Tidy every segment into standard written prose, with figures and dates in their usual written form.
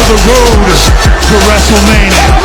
the road to WrestleMania.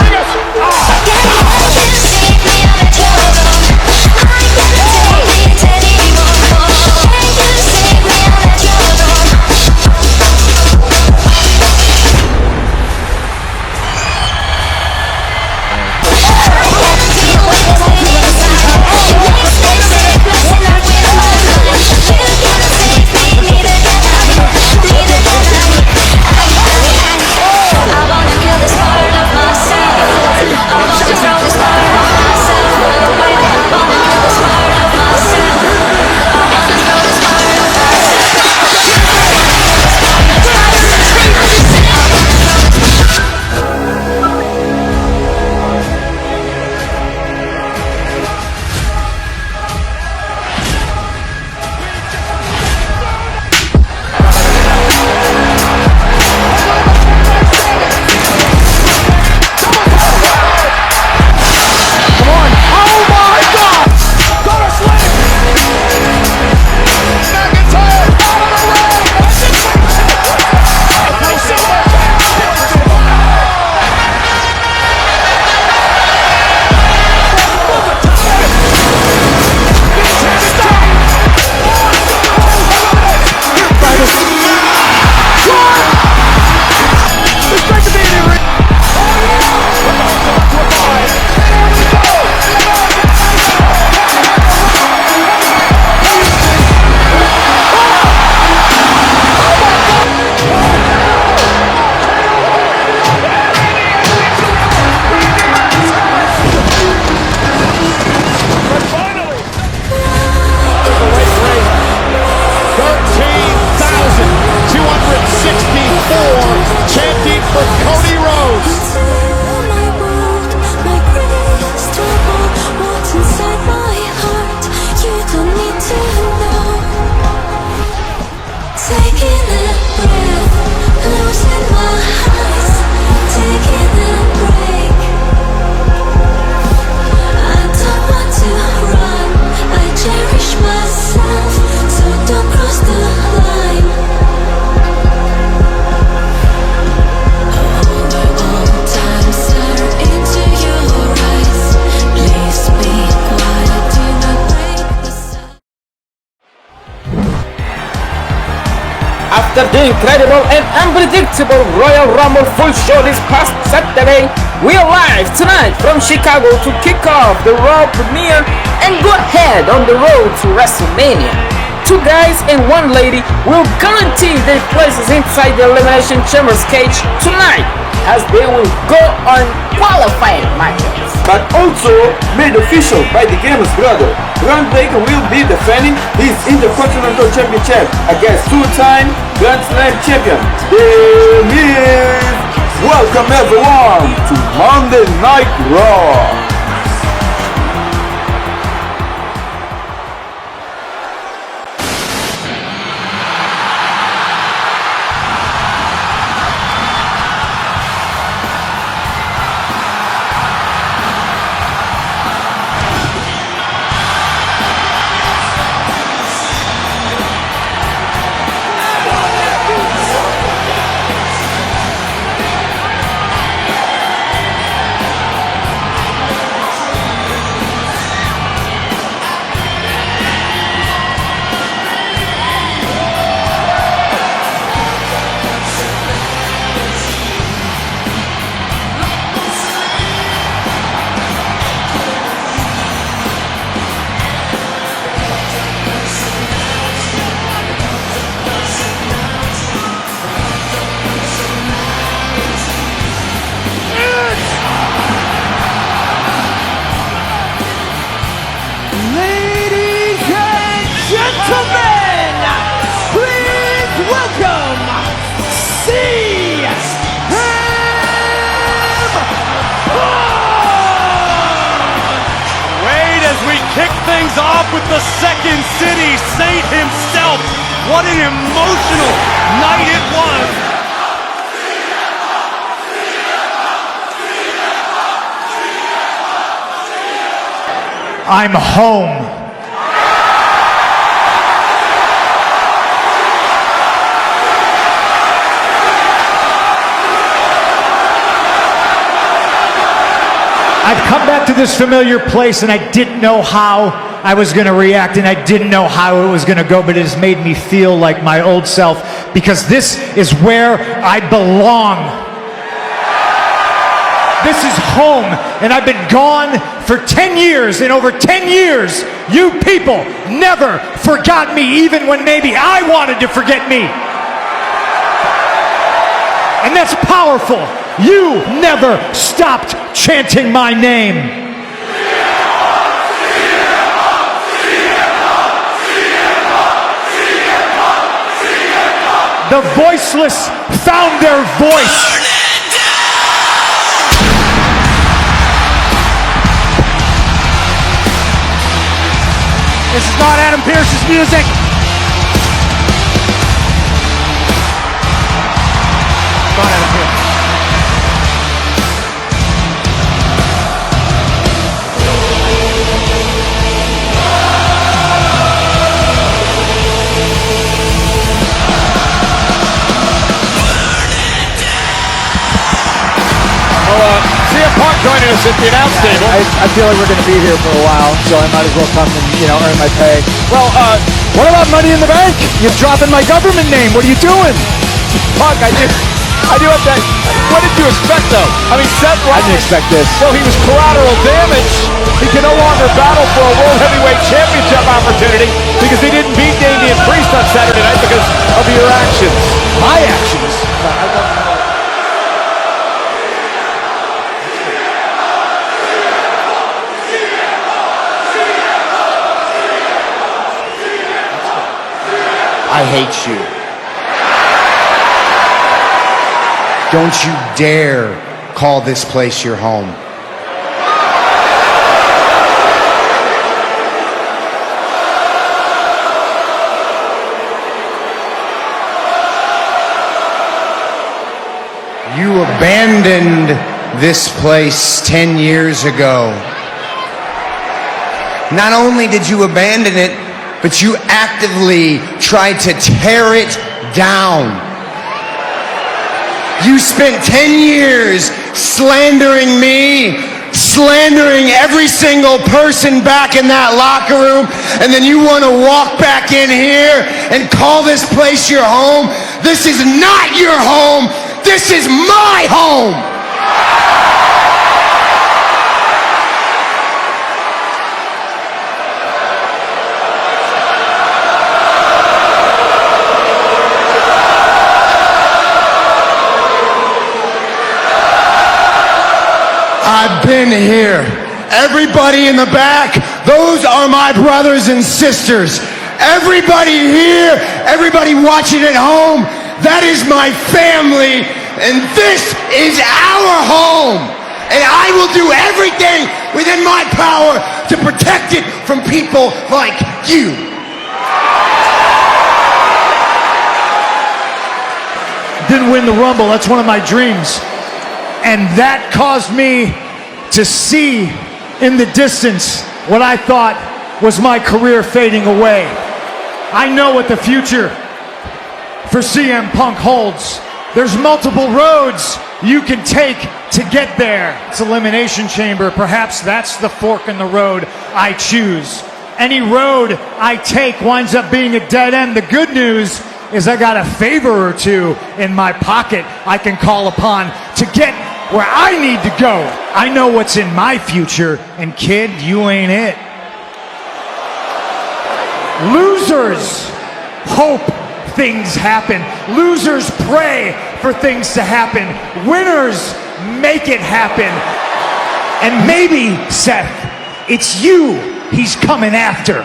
After the incredible and unpredictable Royal Rumble full show this past Saturday, we are live tonight from Chicago to kick off the Raw premiere and go ahead on the road to WrestleMania. 2 guys and 1 lady will guarantee their places inside the Elimination Chamber's cage tonight, as they will go on qualifying matches. But also made official by the Gamer's brother, Braun Breaker will be defending his Intercontinental Championship against 2-time Grand Slam champion, The Miz. Welcome everyone to Monday Night Raw. Kick things off with the Second City Saint himself. What an emotional night it was. I'm home. come back to this familiar place, and I didn't know how I was going to react, and I didn't know how it was going to go, but it has made me feel like my old self, because this is where I belong. This is home, and I've been gone for 10 years, and over 10 years, you people never forgot me, even when maybe I wanted to forget me. And that's powerful. You never stopped chanting my name. The voiceless found their voice. This is not Adam Pearce's music. Not Adam Pearce. CM Punk joining us at the announce table. I feel like we're going to be here for a while, so I might as well come and, earn my pay. Well, What about Money in the Bank? You're dropping my government name. What are you doing? Punk, I do have that. What did you expect, though? I mean, Seth Rollins. I didn't expect this. Well, he was collateral damage. He can no longer battle for a World Heavyweight Championship opportunity because he didn't beat Damian Priest on Saturday night because of your actions. My actions? I hate you. Don't you dare call this place your home. You abandoned this place 10 years ago. Not only did you abandon it, but you actively tried to tear it down. You spent 10 years slandering me, slandering every single person back in that locker room, and then you want to walk back in here and call this place your home? This is not your home. This is my home. I've been here. Everybody in the back, those are my brothers and sisters. Everybody here, everybody watching at home, that is my family, and this is our home. And I will do everything within my power to protect it from people like you. Didn't win the Rumble. That's one of my dreams. And that caused me to see in the distance what I thought was my career fading away. I know what the future for CM Punk holds. There's multiple roads you can take to get there. It's Elimination Chamber. Perhaps that's the fork in the road I choose. Any road I take winds up being a dead end. The good news is I got a favor or two in my pocket I can call upon to get where I need to go. I know what's in my future, and kid, you ain't it. Losers hope things happen. Losers pray for things to happen. Winners make it happen. And maybe, Seth, it's you he's coming after.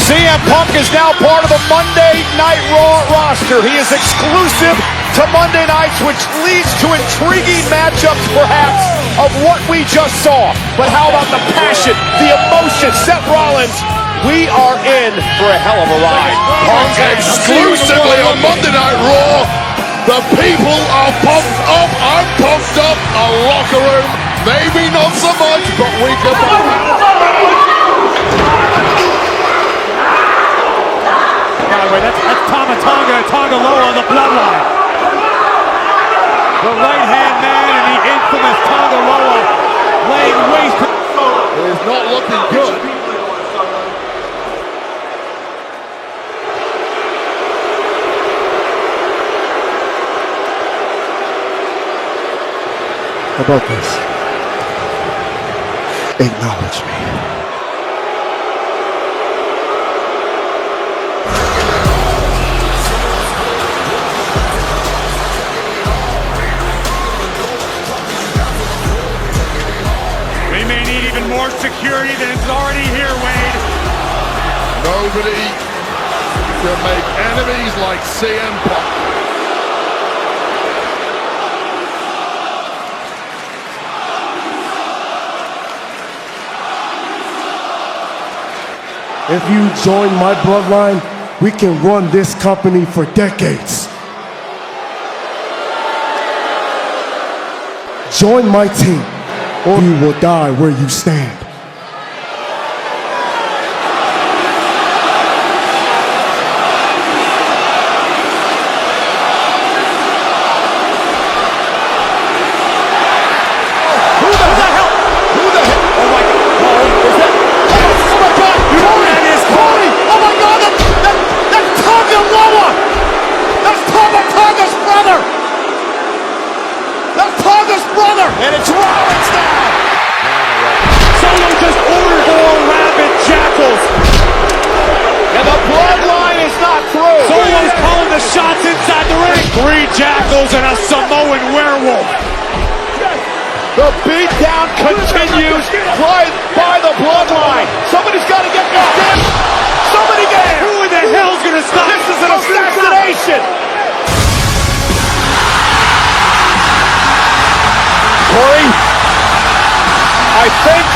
CM Punk is now part of the Monday Night Raw roster. He is exclusive to Monday nights, which leads to intriguing matchups, perhaps, of what we just saw. But how about the passion, the emotion? Seth Rollins, we are in for a hell of a ride. Punk exclusively on Monday Night Raw. The people are pumped up. I'm pumped up. A locker room, maybe not so much, but we can. By the way, that's Tama Tonga, Tonga Loa, the bloodline. The looking good. How about this? Acknowledge me. We may need even more security than is already here, Wade. Nobody can make enemies like CM Punk. If you join my bloodline, we can run this company for decades. Join my team, or you will die where you stand. And it's Rollins now. Someone just ordered 4 rabid jackals. And the bloodline is not through. Someone's calling the shots inside the ring. 3 jackals and a Samoan werewolf. The beatdown continues by the bloodline. Somebody's got to get this damn. Somebody get it. Who in the hell's gonna stop? This is an assassination. Corey, I think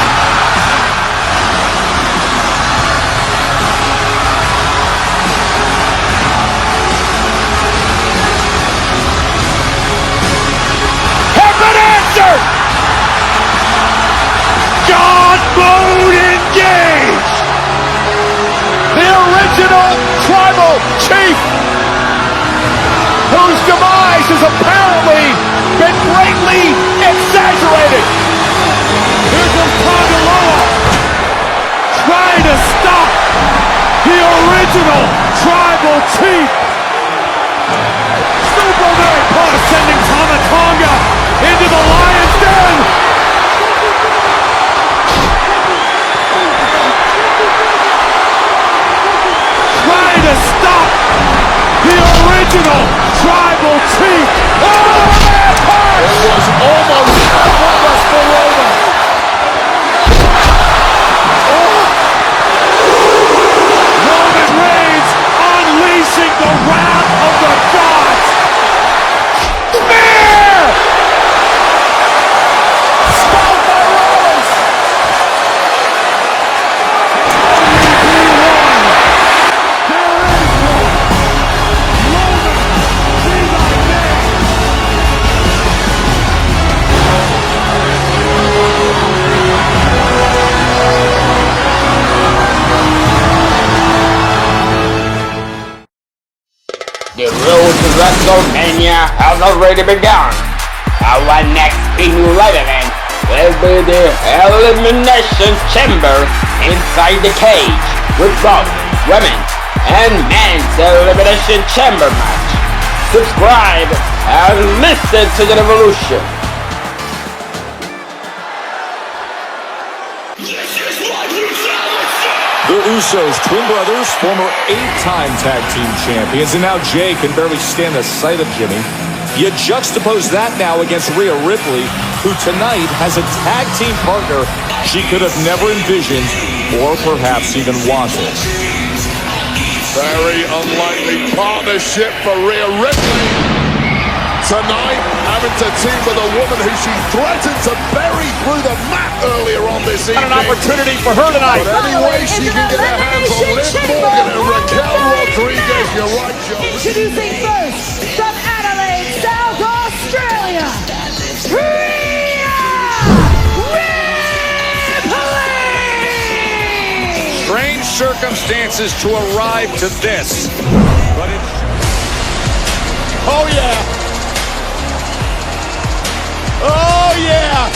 have been answered. God mode engaged. The original tribal chief, whose demise has apparently been greatly exaggerated. Here comes Tangaloa, trying to stop the original tribal chief. Superman Punk sending Tama Tonga into the lion's den. Trying to stop the original tribal chief. Oh, It was almost for Roman. Roman Reigns unleashing the wrath of the gods. Spear! Spelled by Rollins. The road to WrestleMania has already begun. Our next big live event will be the Elimination Chamber inside the cage with both women and men's Elimination Chamber match. Subscribe and listen to the revolution. The Usos, twin brothers, former 8-time tag team champions, and now Jay can barely stand the sight of Jimmy. You juxtapose that now against Rhea Ripley, who tonight has a tag team partner she could have never envisioned or perhaps even wanted. Very unlikely partnership for Rhea Ripley. Tonight, having to team with a woman who she threatened to bury through the mat earlier on this evening. An opportunity for her tonight. But any way she can get her hands on Liv Morgan and Raquel Rodriguez, you're right, Joe. Introducing first, from Adelaide, South Australia, Rhea Ripley! Strange circumstances to arrive to this, but it's... Oh yeah. Oh yeah.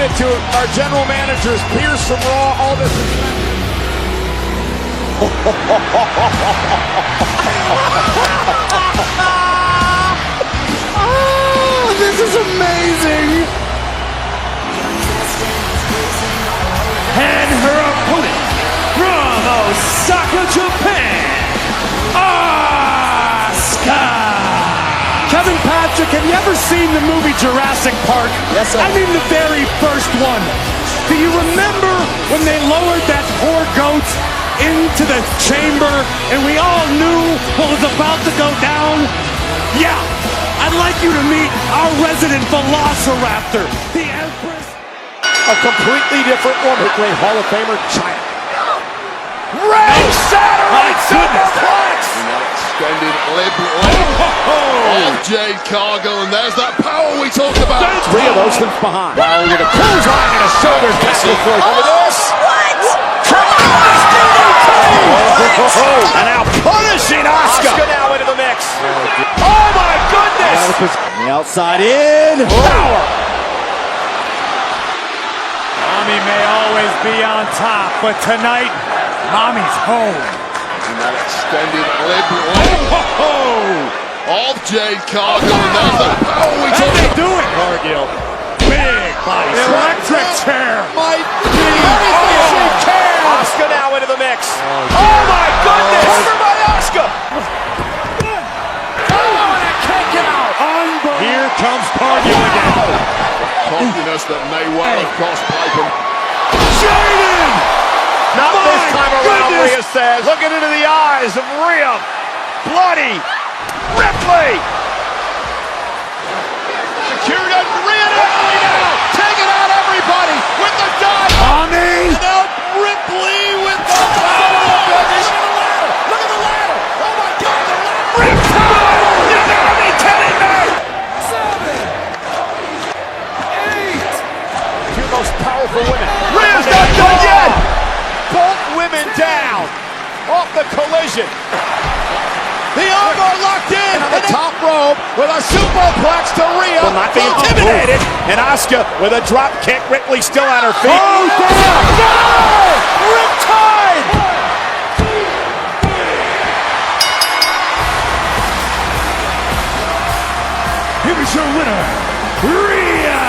said to our general managers, Pierce from Raw, all this. Oh, this is amazing! And her opponent from Osaka, Japan, Asuka. Kevin Patrick, have you ever seen the movie Jurassic Park? Yes, sir. I mean the very first one. Do you remember when they lowered that poor goat into the chamber and we all knew what was about to go down? Yeah, I'd like you to meet our resident Velociraptor, the Empress. A completely different woman. Great Hall of Famer, China. Ray Saturday Superplex! Extended lip of Jade Cargill, and there's that power we talked about. Three of those from behind. Wow, with a clothesline and a shoulders back and forth. Look at this. And now punishing Asuka. Asuka now into the mix. Oh my goodness! On the outside in. Power. Mommy may always be on top, but tonight, Mommy's home. And that extended lip of Jade Cargill, and there's that power we How talked they about. do it? Cargill. Big body. Electric chair. Might be finishing care. Asuka now into the mix. Oh my goodness! Covered by Asuka. Oh, and a kick out. Here comes Cargill again. Cockiness that may well have cost Piper. Jaden! Not My this time around, goodness. Rhea says. Looking into the eyes of Rhea. Bloody Ripley. Secured on Rhea Ripley now. Taking out everybody with the dive. Mommy! And out Ripley with the power. Look at the ladder. Oh my God, the ladder. Riptide! You gotta be kidding me. 7, 8. Two most powerful women. Rhea's not done yet. Both women down off the collision. The armbar locked in on the top rope with a superplex to Rhea. Will not be intimidated. And Asuka with a drop kick. Ripley still on her feet. Oh, down! No! Riptide! Here is your winner, Rhea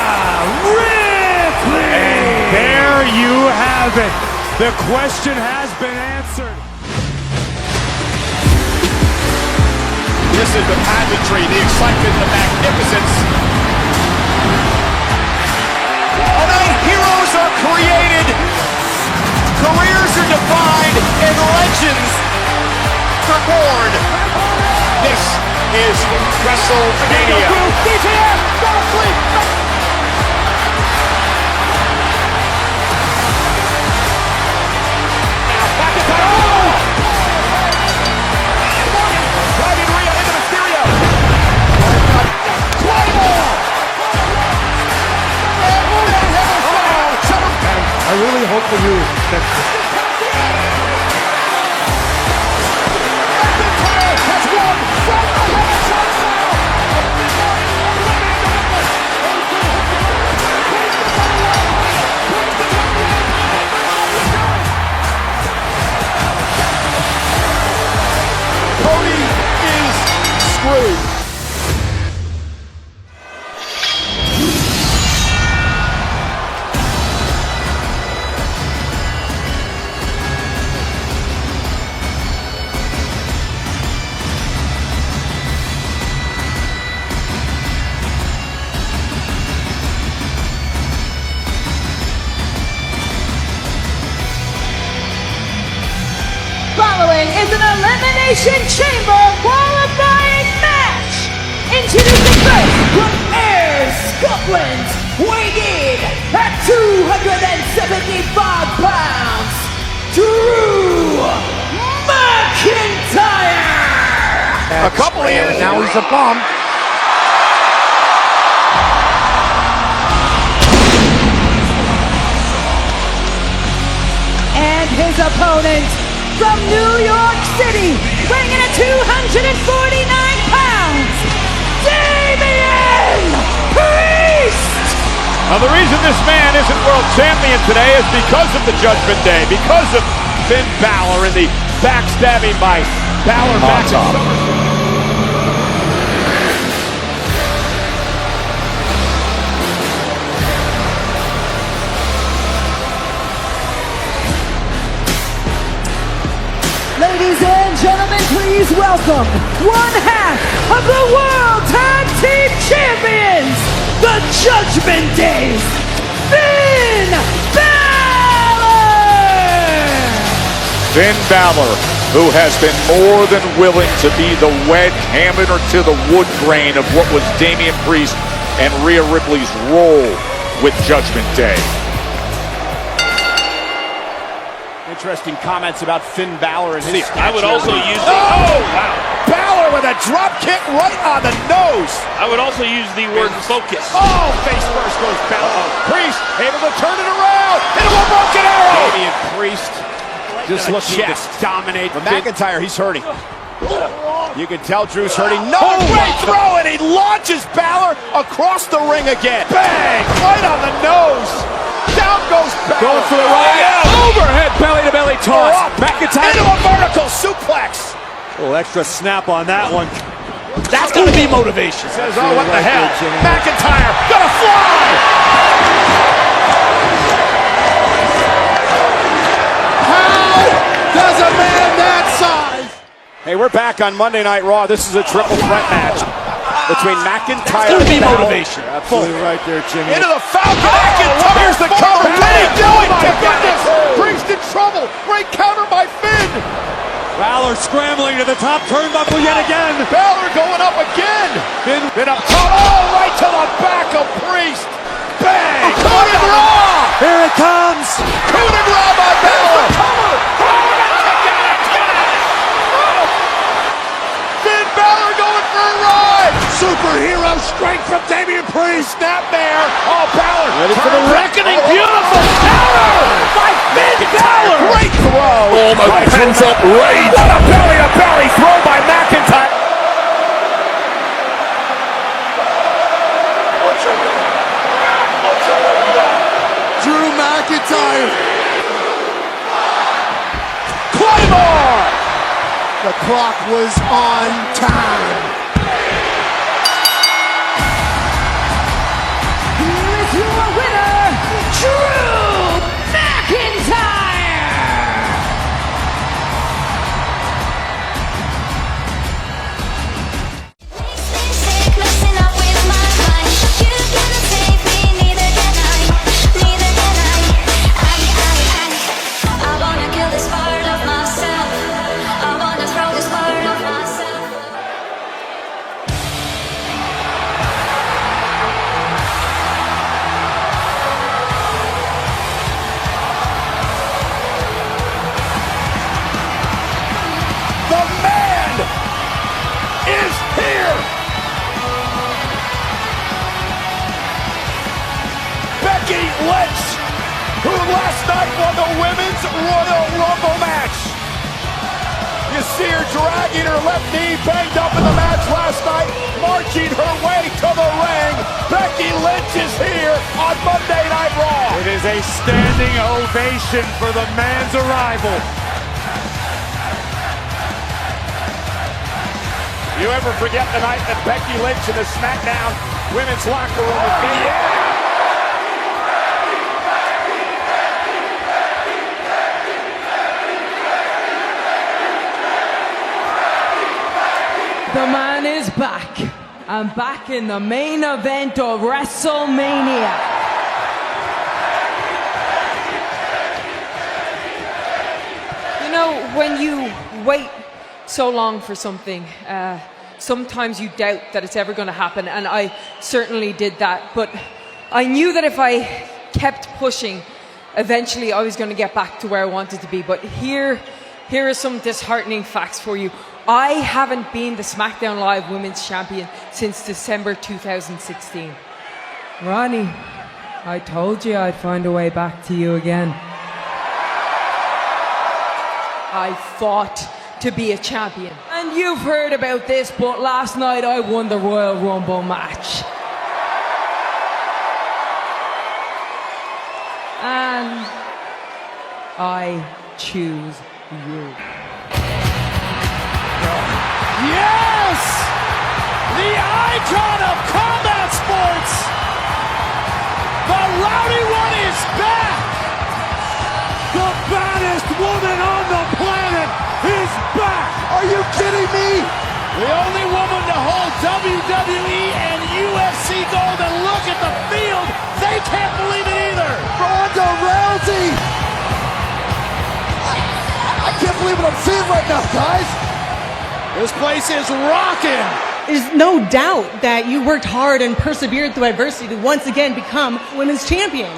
Ripley! And there you have it. The question has been answered. This is the pageantry, the excitement, the magnificence. Tonight, heroes are created, careers are defined, and legends are born. This is WrestleMania. I really hope for you that Cody is screwed. Following is an Elimination Chamber qualifying match. Introducing first from Ayr, Scotland, weighing in at 275 pounds, Drew McIntyre. A couple of years now, he's a bum. And his opponent from New York City, weighing in at 249 pounds, Damian Priest! Now, the reason this man isn't world champion today is because of the Judgment Day, because of Finn Balor and the backstabbing by Balor back at SummerSlam. Ladies and gentlemen, please welcome one half of the World Tag Team Champions, the Judgment Days, Finn Balor! Finn Balor, who has been more than willing to be the wedge hammer to the wood grain of what was Damian Priest and Rhea Ripley's role with Judgment Day. Interesting comments about Finn Balor and his I would also use the... Oh, wow. Balor with a drop kick right on the nose. I would also use the word focus. Oh, face first goes Balor. Priest able to turn it around into a broken arrow. Damian Priest just looking to dominate. But McIntyre, he's hurting. You can tell Drew's hurting. No way throw, and he launches Balor across the ring again. Bang! Right on the nose. Down goes Balor. Going for the right. Overhead belly-to-belly toss. McIntyre into a vertical suplex. A little extra snap on that one. That's going to be motivation. Says, oh, what the hell? McIntyre gonna fly. How does a man that size? Hey, we're back on Monday Night Raw. This is a triple threat match between McIntyre and Balor. Motivation. Absolutely right there, Jimmy. Into the Falcon. McIntyre's the cover. What are you doing? Oh, my goodness. Priest in trouble. Great counter by Finn. Balor scrambling to the top turnbuckle yet again. Balor going up again. Finn up top. Oh, right to the back of Priest. Bang. Coup de grace. Here it comes. Coup de grace by Balor. Finn Balor going for a ride. Superhero strength from Damian Priest. Snap there. Oh, Balor. Ready for the reckoning. Beautiful counter by Finn Balor. Great throw. Oh, my hands up, rage. What a belly-to-belly throw by McIntyre. Drew McIntyre. Claymore. The clock was on time. Here is your winner, Drew McIntyre! The man is here. Becky Lynch, who last night won the Women's Royal Rumble match. You see her dragging her left knee, banged up in the match last night, marching her way to the ring. Becky Lynch is here on Monday Night Raw. It is a standing ovation for the man's arrival. You ever forget the night that Becky Lynch in the SmackDown women's locker room was being... The man is back. I'm back in the main event of WrestleMania. You know, when you wait so long for something, sometimes you doubt that it's ever going to happen, and I certainly did that. But I knew that if I kept pushing, eventually I was going to get back to where I wanted to be. But here are some disheartening facts for you. I haven't been the SmackDown Live Women's Champion since December 2016. Ronnie, I told you I'd find a way back to you again. I fought to be a champion. And you've heard about this, but last night I won the Royal Rumble match. And I choose you. Yes! The icon of combat sports! The Rowdy One is back! The baddest woman on the planet is back! Are you kidding me? The only woman to hold WWE and UFC gold, and look at the field! They can't believe it either! Ronda Rousey! I can't believe what I'm seeing right now, guys! This place is rocking! There's no doubt that you worked hard and persevered through adversity to once again become women's champion.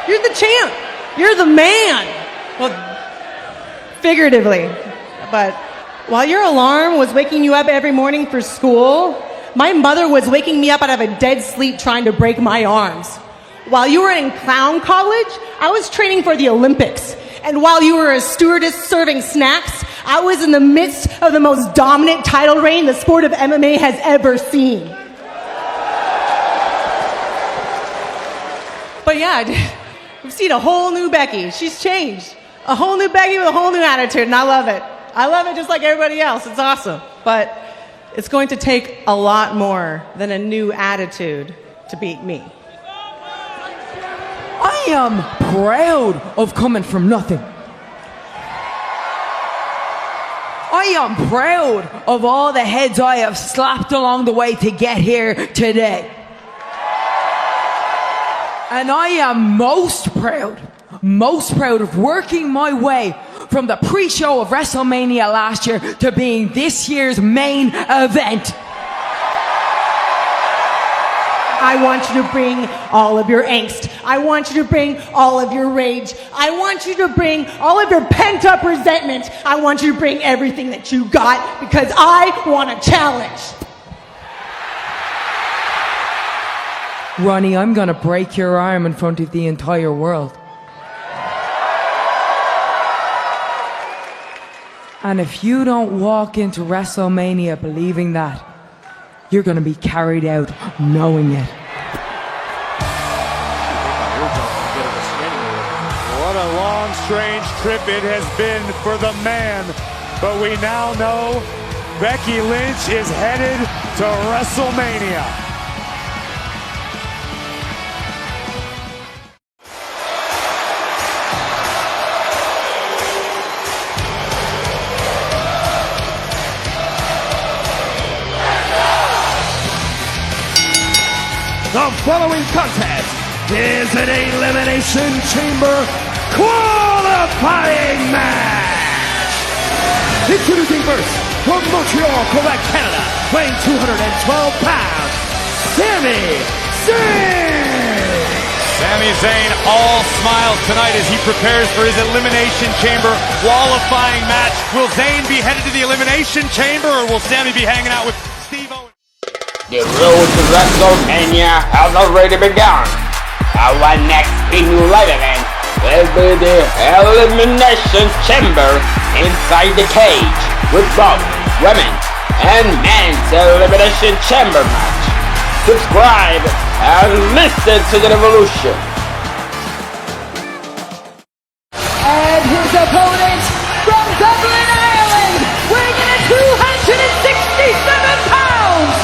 You're the champ. You're the man. Well, figuratively. But while your alarm was waking you up every morning for school, my mother was waking me up out of a dead sleep trying to break my arms. While you were in clown college, I was training for the Olympics. And while you were a stewardess serving snacks, I was in the midst of the most dominant title reign the sport of MMA has ever seen. But yeah, we've seen a whole new Becky. She's changed. A whole new Becky with a whole new attitude, and I love it. I love it just like everybody else. It's awesome. But it's going to take a lot more than a new attitude to beat me. I am proud of coming from nothing. I am proud of all the heads I have slapped along the way to get here today. And I am most proud of working my way from the pre-show of WrestleMania last year to being this year's main event. I want you to bring all of your angst. I want you to bring all of your rage. I want you to bring all of your pent-up resentment. I want you to bring everything that you got because I want a challenge. Ronnie, I'm gonna break your arm in front of the entire world. And if you don't walk into WrestleMania believing that, you're gonna be carried out knowing it. What a long, strange trip it has been for the man. But we now know Becky Lynch is headed to WrestleMania. The following contest is an Elimination Chamber qualifying match. Introducing first, from Montreal, Quebec, Canada, weighing 212 pounds, Sami Zayn. Sami Zayn all smiles tonight as he prepares for his Elimination Chamber qualifying match. Will Zayn be headed to the Elimination Chamber, or will Sami be hanging out with Steve Owens? The road to WrestleMania has already begun. Our next big live event will be the Elimination Chamber inside the cage with both women and men's Elimination Chamber match. Subscribe and listen to the revolution. And his opponent from Dublin, Ireland, weighing in at 267 pounds,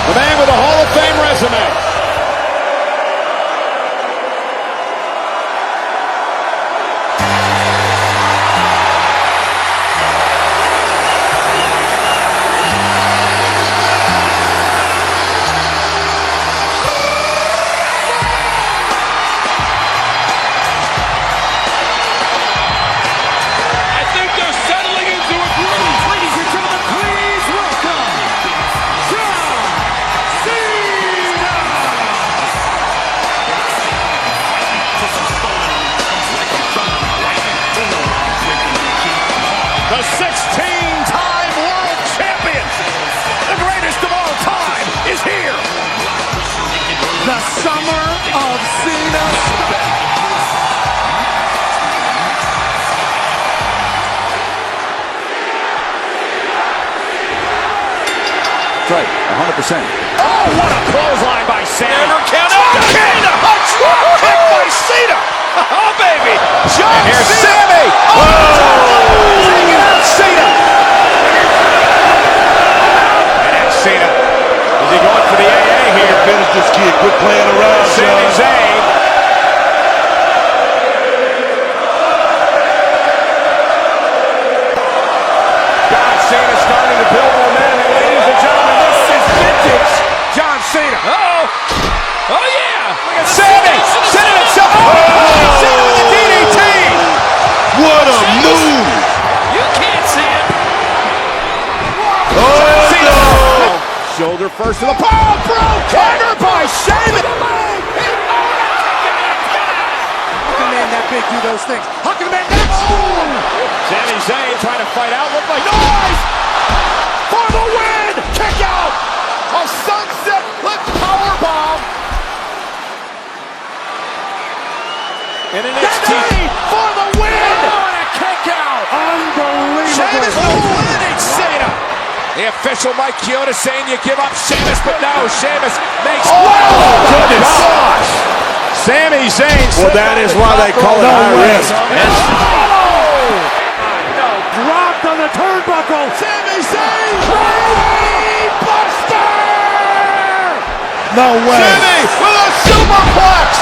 The man with a Hall of Fame resume. I think they're settling into a groove. Ladies and gentlemen, please welcome the 16-time world champion, the greatest of all time, is here. The summer of Cena. right, 100%. Oh, what a clothesline by Cena. Cena. Kick by Cena. Oh, baby. John Here's Sammy. Oh, taking out Cena. And that's Cena. Is he going for the AA here? Finish this kid. Quit playing around, Sami John. Zayn. John Cena starting to build momentum. Ladies and gentlemen, this is vintage John Cena. Uh-oh. Oh, yeah. Look at Sammy. Sending himself. Oh, Cena with the DDT. What a move! You can't see it. Oh, Cena. no! Shoulder first to the ball. Cover by Sheamus. How can a man that big do those things? How can a man that Sami Zayn trying to fight out. Look like noise for the win. Kick out. A sunset flip powerbomb. And an NXT for the win. Oh, and a kick out. Unbelievable. Sheamus eliminates Cena. The official Mike Chioda saying you give up Sheamus, but no, Sheamus makes. Oh, goodness. Gosh. Sami Zayn. Well, that is why they call it high risk. Dropped on the turnbuckle. Sami Zayn. Buster. No way. Sami with a superplex.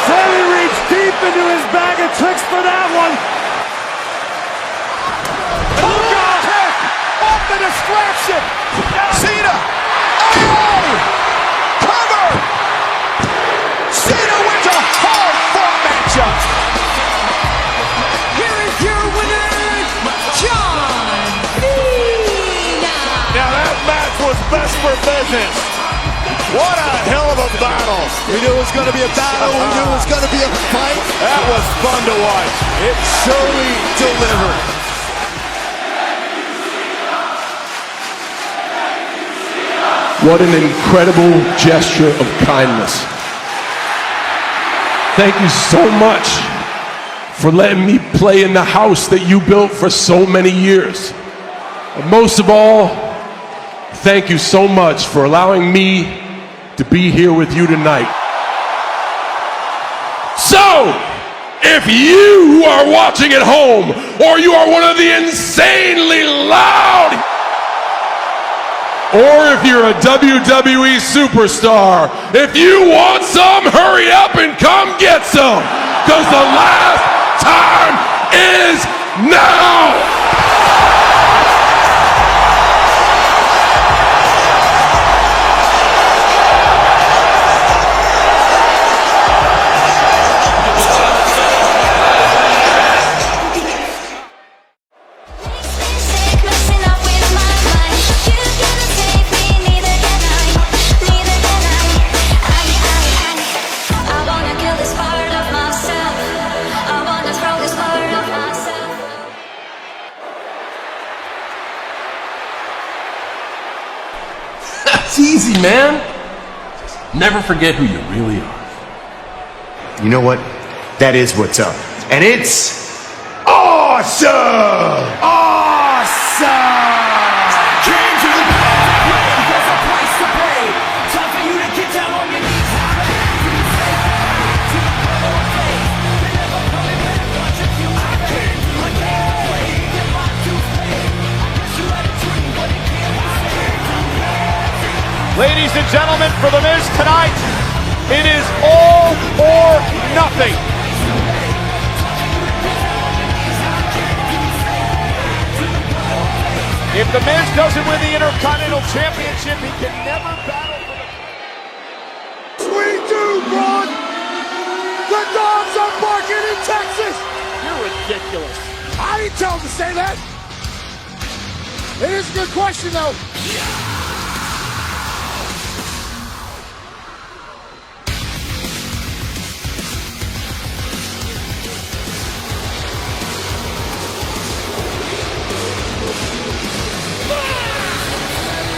Sammy reached deep into his bag of tricks for that one. Look out. Off the distraction. Cena. Oh. Cover. Cena wins a hard-fought matchup. Here is your winner, John Cena. Now that match was best for business. What a hell of a battle. We knew it was going to be a battle. We knew it was going to be a fight. That was fun to watch. It surely delivered. What an incredible gesture of kindness. Thank you so much for letting me play in the house that you built for so many years. And most of all, thank you so much for allowing me to be here with you tonight. So, if you are watching at home, or you are one of the insanely loud, or if you're a WWE superstar, if you want some, hurry up and come get some, because the last time is now. It's easy, man. Never forget who you really are. You know what? That is what's up. And it's awesome! Awesome! Came to the there's a price to pay. Time for you to get down on your knees. Ladies and gentlemen, for The Miz tonight, it is all or nothing. If The Miz doesn't win the Intercontinental Championship, he can never battle for the... We do, Braun! The dogs are barking in Texas! You're ridiculous. I didn't tell him to say that! It is a good question, though.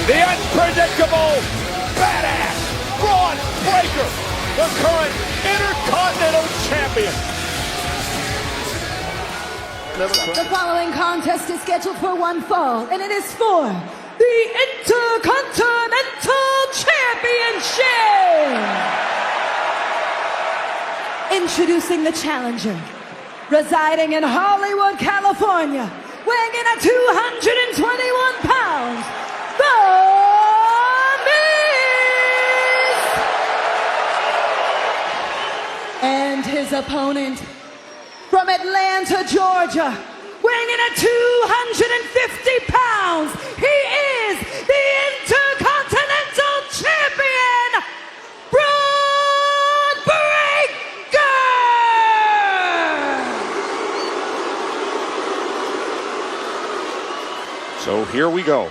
The unpredictable, badass, Braun Breaker, the current Intercontinental Champion. The following contest is scheduled for one fall, and it is for the Intercontinental Championship. Introducing the challenger, residing in Hollywood, California, weighing in at 221 pounds, The Miz! And his opponent, from Atlanta, Georgia, weighing in at 250 pounds, he is the Intercontinental Champion, Braun Breaker! So here we go.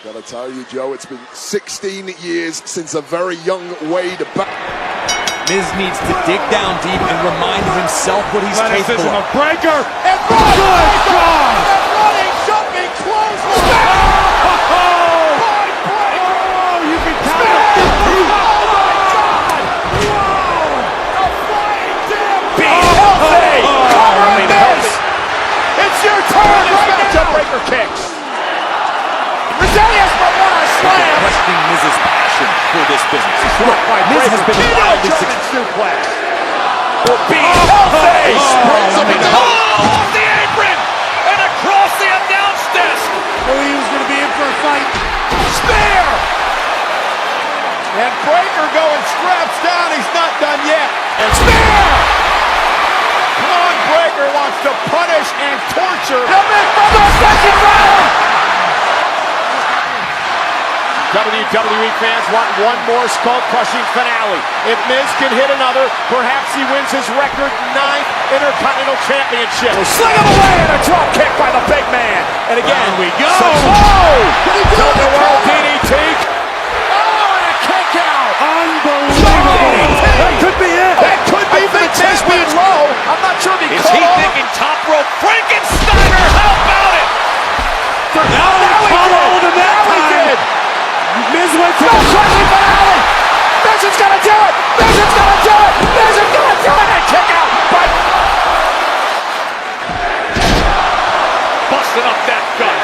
Gotta tell you, Joe, it's been 16 years since a very young Wade back. Miz needs to dig down deep and remind himself what he's capable of. Breaker and good God! And running, jumping, close. You can count it. Oh my God! Whoa! A flying dip. Be healthy. Cover this. It's your turn right now. Breaker kicks. Resilience but one slam. Questioning Miz's passion for this business. Miz has been wildly successful. Suplex. Be healthy. Off the apron and across the announce desk. Knew he was going to be in for a fight. Spear. And Breaker going straps down. He's not done yet. And spear. Braun Breaker wants to punish and torture the Miz for the second round. WWE fans want one more skull-crushing finale. If Miz can hit another, perhaps he wins his record 9th Intercontinental Championship. Sling him away and a drop kick by the big man. And again, we go. World DDT. Oh, and a kick out. Unbelievable. That could be it. That could be the Miz being low. I'm not sure if he thinking top rope Frankensteiner? How about it? Now we did. Miz went to the crushing finale. Miz is gonna do it. Miz is gonna do it. Miz is gonna do it. And kick out. But Busting up that gun.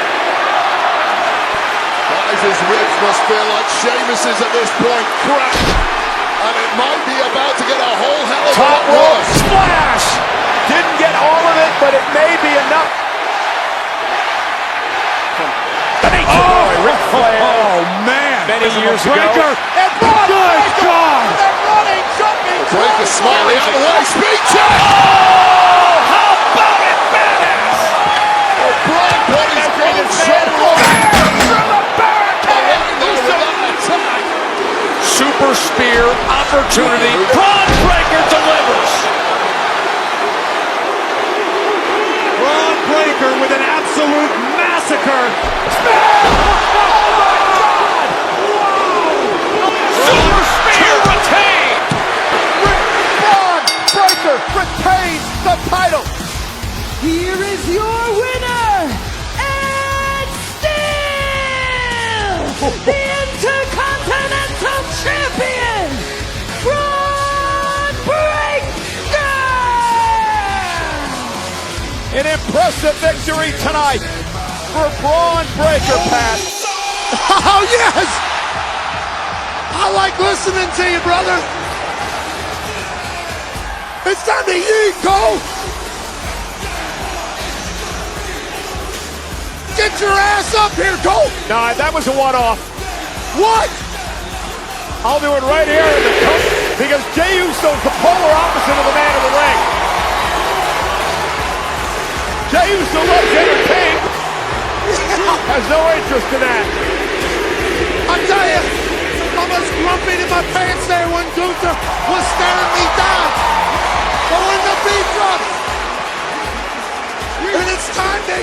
Guys, his ribs must feel like Sheamus's at this point. Crack. And it might be about to get a whole hell of a top lot rope worse. splash. Didn't get all of it, but it may be enough. Ric Flair. Oh, man. Many years ago. Breaker. And Braun Breaker. And they're running, jumping. Breaker smiling out of the way. Speed check. Oh, how about it, badass? Braun put his own shoulder on. Super spear opportunity. Braun Breaker delivers. Braun Breaker with an absolute massacre. Super spear retained. Braun Breaker retains the title. Here is your winner, and still the Intercontinental Champion, Braun Breaker! An impressive victory tonight for Braun Breaker, Pat. Oh, yes! I like listening to you, brother. It's time to eat, Cole. Get your ass up here, Cole. Nah, that was a one-off. What? I'll do it right here in the coach because Jey Uso's the polar opposite of the man in the ring. Jey Uso loves to entertain. Has no interest in that. I tell you, I'm as grumpy in my pants there when Gunther was staring me down. But when the beat drops, and it's time to